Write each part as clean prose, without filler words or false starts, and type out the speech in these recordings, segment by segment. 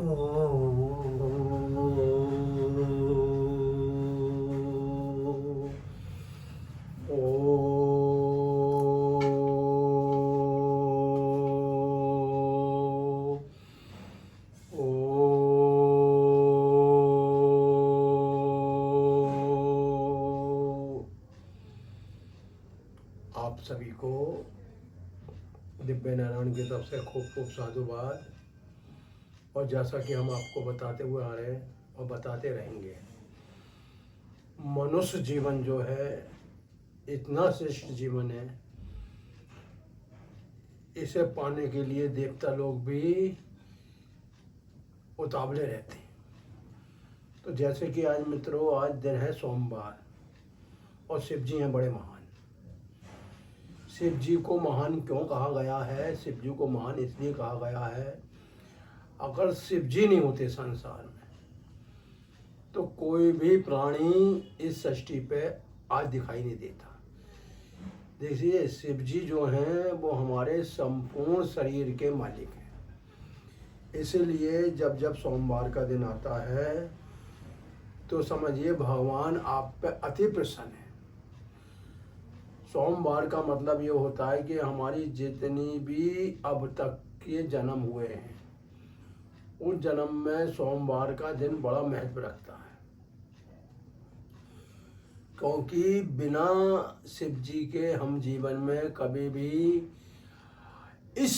आप सभी को दिव्य नारायण की तरफ से खूब खूब साधुवाद। और जैसा कि हम आपको बताते हुए आ रहे हैं और बताते रहेंगे, मनुष्य जीवन जो है इतना श्रेष्ठ जीवन है, इसे पाने के लिए देवता लोग भी उतावले रहते हैं। तो जैसे कि आज मित्रों, आज दिन है सोमवार और शिव जी हैं बड़े महान। शिव जी को महान क्यों कहा गया है? शिव जी को महान इसलिए कहा गया है, अगर शिव जी नहीं होते संसार में तो कोई भी प्राणी इस सृष्टि पे आज दिखाई नहीं देता। देखिए, शिव जी जो हैं वो हमारे संपूर्ण शरीर के मालिक हैं। इसलिए जब जब सोमवार का दिन आता है तो समझिए भगवान आप पे अति प्रसन्न है। सोमवार का मतलब ये होता है कि हमारी जितनी भी अब तक के जन्म हुए हैं, उस जन्म में सोमवार का दिन बड़ा महत्व रखता है, क्योंकि बिना शिव जी के हम जीवन में कभी भी इस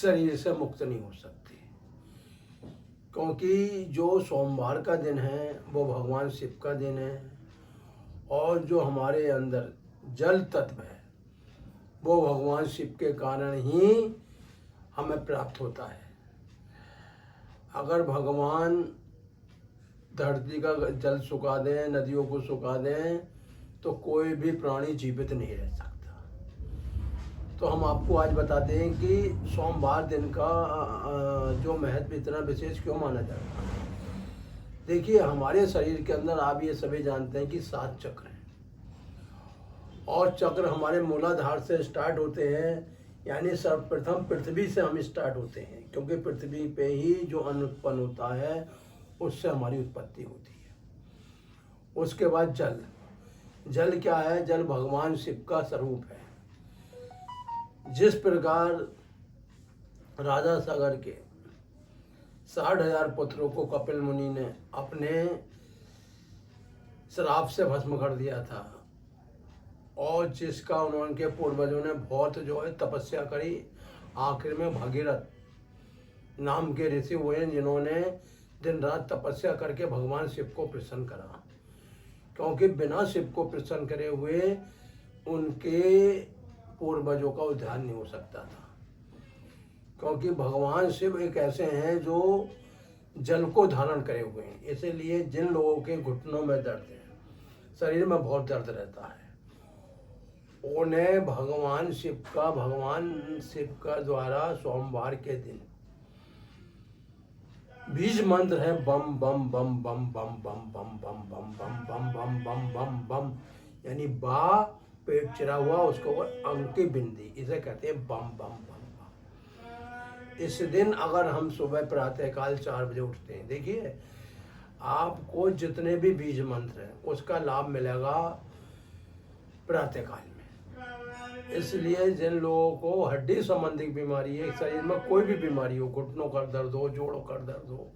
शरीर से मुक्त नहीं हो सकते। क्योंकि जो सोमवार का दिन है वो भगवान शिव का दिन है, और जो हमारे अंदर जल तत्व है वो भगवान शिव के कारण ही हमें प्राप्त होता है। अगर भगवान धरती का जल सुखा दें, नदियों को सुखा दें, तो कोई भी प्राणी जीवित नहीं रह सकता। तो हम आपको आज बताते हैं कि सोमवार दिन का जो महत्व इतना विशेष क्यों माना जाता है। देखिए, हमारे शरीर के अंदर आप ये सभी जानते हैं कि 7 चक्र हैं, और चक्र हमारे मूलाधार से स्टार्ट होते हैं, यानी सर्वप्रथम पृथ्वी से हम स्टार्ट होते हैं, क्योंकि पृथ्वी पे ही जो अन्न उत्पन्न होता है उससे हमारी उत्पत्ति होती है। उसके बाद जल। जल क्या है? जल भगवान शिव का स्वरूप है। जिस प्रकार राजा सागर के 60,000 पुत्रों को कपिल मुनि ने अपने श्राप से भस्म कर दिया था, और जिसका उनके पूर्वजों ने बहुत जो है तपस्या करी, आखिर में भगीरथ नाम के ऋषि हुए जिन्होंने दिन रात तपस्या करके भगवान शिव को प्रसन्न करा। क्योंकि बिना शिव को प्रसन्न करे हुए उनके पूर्वजों का उद्धार नहीं हो सकता था। क्योंकि भगवान शिव एक ऐसे हैं जो जल को धारण करे हुए हैं। इसीलिए जिन लोगों के घुटनों में दर्द है, शरीर में बहुत दर्द रहता है, उन्हें भगवान शिव का द्वारा सोमवार के दिन बीज मंत्र है बम बम बम बम बम बम बम बम बम बम बम बम बम बम बम, यानी बा पेट चिरा हुआ उसको अंकी बिंदी, इसे कहते हैं बम बम बम बम। इस दिन अगर हम सुबह प्रातःकाल 4 बजे उठते हैं, देखिए आपको जितने भी बीज मंत्र हैं उसका लाभ मिलेगा प्रातःकाल में। इसलिए जिन लोगों को हड्डी संबंधी बीमारी है, शरीर में कोई भी बीमारी हो, घुटनों का दर्द हो, जोड़ों का दर्द हो,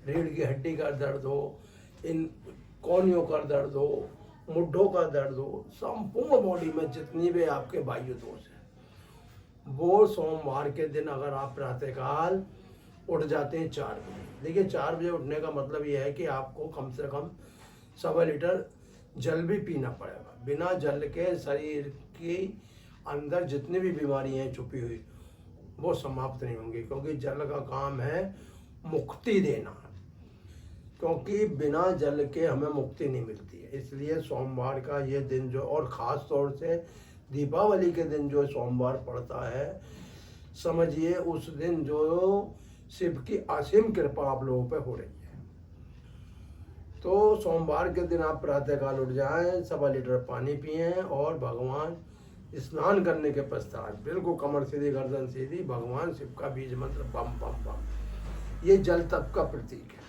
रीढ़ की हड्डी का दर्द हो, इन कोहनियों का दर्द हो, मुड्ढों का दर्द हो, संपूर्ण बॉडी में जितनी भी आपके बाह्य दोष है, वो सोमवार के दिन अगर आप प्रातःकाल उठ जाते हैं 4 बजे। देखिए, 4 बजे उठने का मतलब ये है कि आपको कम से कम 1.25 लीटर जल भी पीना पड़ेगा। बिना जल के शरीर के अंदर जितनी भी बीमारी हैं छुपी हुई, वो समाप्त नहीं होंगी, क्योंकि जल का काम है मुक्ति देना। क्योंकि बिना जल के हमें मुक्ति नहीं मिलती है। इसलिए सोमवार का ये दिन जो, और ख़ास तौर से दीपावली के दिन जो सोमवार पड़ता है, समझिए उस दिन जो शिव की असीम कृपा आप लोगों पे हो रही है। तो सोमवार के दिन आप प्रातःकाल उठ जाएं, 1.25 लीटर पानी पिएं, और भगवान स्नान करने के पश्चात बिल्कुल कमर सीधी गर्दन सीधी भगवान शिव का बीज मंत्र बम बम बम ये जल तप का प्रतीक है।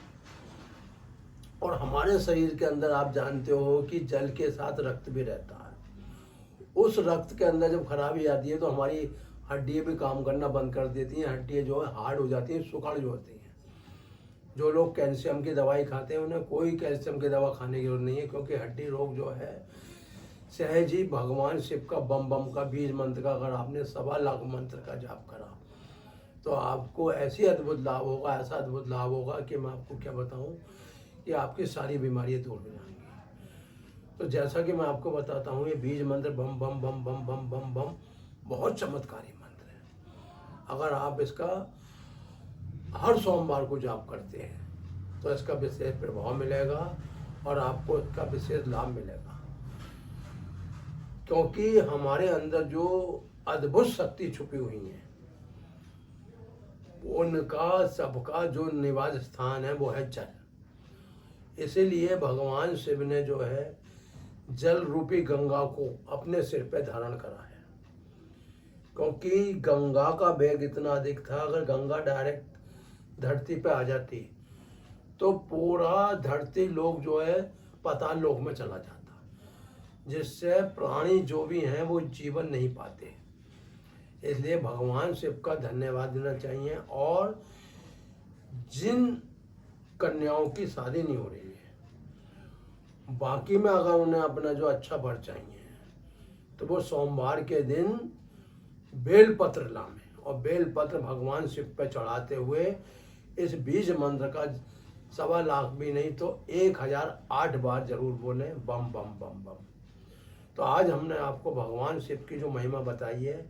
और हमारे शरीर के अंदर आप जानते हो कि जल के साथ रक्त भी रहता है। उस रक्त के अंदर जब खराबी आती है तो हमारी हड्डियाँ भी काम करना बंद कर देती हैं, हड्डियाँ जो है हार्ड हो जाती हैं, सुखड़ जो होती हैं। जो लोग कैल्शियम की दवाई खाते हैं उन्हें कोई कैल्शियम की दवा खाने की जरूरत नहीं है, क्योंकि हड्डी रोग जो है सहज ही भगवान शिव का बम बम का बीज मंत्र का अगर आपने 1.25 लाख मंत्र का जाप करा तो आपको ऐसी अद्भुत लाभ होगा, ऐसा अद्भुत लाभ होगा कि मैं आपको क्या बताऊं कि आपकी सारी बीमारियां दूर हो जाएंगी। तो जैसा कि मैं आपको बताता हूँ, ये बीज मंत्र बम बम बम बम बम बम बम बहुत चमत्कारी मंत्र है। अगर आप इसका हर सोमवार को जाप करते हैं तो इसका विशेष प्रभाव मिलेगा और आपको इसका विशेष लाभ मिलेगा, क्योंकि हमारे अंदर जो अद्भुत शक्ति छुपी हुई है उनका सबका जो निवास स्थान है वो है जल। इसीलिए भगवान शिव ने जो है जल रूपी गंगा को अपने सिर पे धारण करा है, क्योंकि गंगा का वेग इतना अधिक था। अगर गंगा डायरेक्ट धरती पे आ जाती तो पूरा धरती लोक जो है पाताल लोक में चला जाता, जिससे प्राणी जो भी हैं वो जीवन नहीं पाते। इसलिए भगवान शिव का धन्यवाद देना चाहिए। और जिन कन्याओं की शादी नहीं हो रही है, बाकी में अगर उन्हें अपना जो अच्छा वर चाहिए तो वो सोमवार के दिन बेलपत्र लाएं और बेलपत्र भगवान शिव पे चढ़ाते हुए इस बीज मंत्र का 1.25 लाख भी नहीं तो 1008 बार जरूर बोलें बम बम बम बम। तो आज हमने आपको भगवान शिव की जो महिमा बताई है,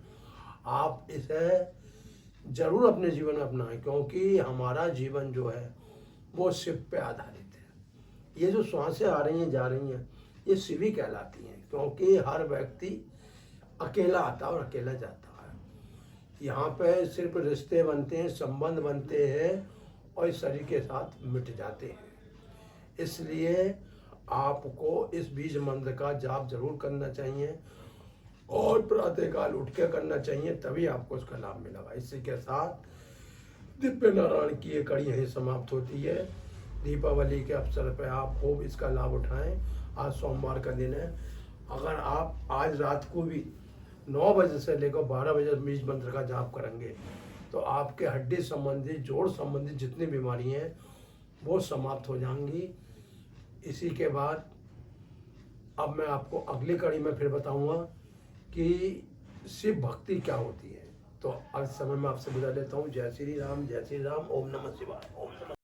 आप इसे जरूर अपने जीवन में अपनाएं, क्योंकि हमारा जीवन जो है वो शिव पे आधारित है। ये जो श्वासें आ रही हैं जा रही हैं ये शिव ही कहलाती हैं, क्योंकि हर व्यक्ति अकेला आता है और अकेला जाता है। यहाँ पे सिर्फ रिश्ते बनते हैं, संबंध बनते हैं और इस शरीर के साथ मिट जाते हैं। इसलिए आपको इस बीज मंत्र का जाप जरूर करना चाहिए और प्रातःकाल उठ के करना चाहिए, तभी आपको उसका लाभ मिलेगा। इसी के साथ दिव्य नारायण की ये कड़ी यहीं समाप्त होती है। दीपावली के अवसर पर आप खूब इसका लाभ उठाएं। आज सोमवार का दिन है। अगर आप आज रात को भी 9 बजे से लेकर 12 बजे बीज मंत्र का जाप करेंगे तो आपके हड्डी संबंधी जोड़ संबंधी जितनी बीमारी हैं वो समाप्त हो जाएंगी। इसी के बाद अब मैं आपको अगली कड़ी में फिर बताऊंगा कि शिव भक्ति क्या होती है। तो आज समय में आपसे विदा लेता हूँ। जय श्री राम, जय श्री राम। ओम नमः शिवाय। ओम नमः।